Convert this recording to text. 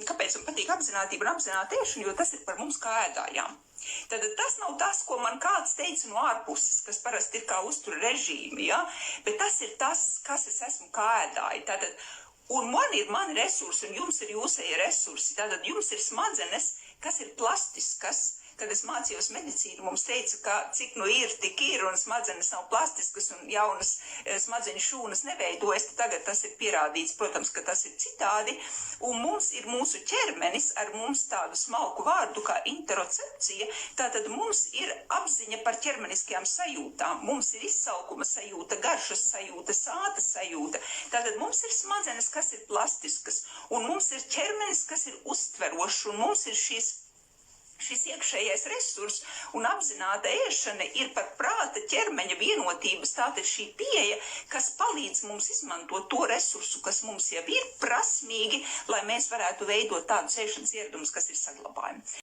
kāpēc man patīk apzinātība un apzināta ēšana, jo tas ir par mums kā ēdājām. Tad tas nav tas, ko man kāds teica no ārpuses, kas parasti ir kā uztura režīmi, ja? Bet tas ir tas, kas es esmu kā ēdāji. Tātad, un man ir mani resursi, un jums ir jūsēji resursi. Tātad jums ir smadzenes, kas ir plastiskas. Kad es mācījos medicīnu, mums teica, ka cik nu ir, tik ir, un smadzenes nav plastiskas, un jaunas smadzeņu šūnas neveidojas. Tagad tas ir pierādīts, protams, ka tas ir citādi. Un mums ir mūsu ķermenis ar mums tādu smalku vārdu kā interocepcija. Tātad mums ir apziņa par ķermeniskajām sajūtām. Mums ir izsalkuma sajūta, garšas sajūta, sāta sajūta. Tātad mums ir smadzenes, kas ir plastiskas, un mums ir ķermenis, kas ir uztverošs, un mums ir šis iekšējais resurs un apzināta ēšana ir par prāta ķermeņa vienotības, tātad šī pieeja, kas palīdz mums izmantot to resursu, kas mums jau ir prasmīgi, lai mēs varētu veidot tādus ēšanas ieradumus, kas ir saglabājumi.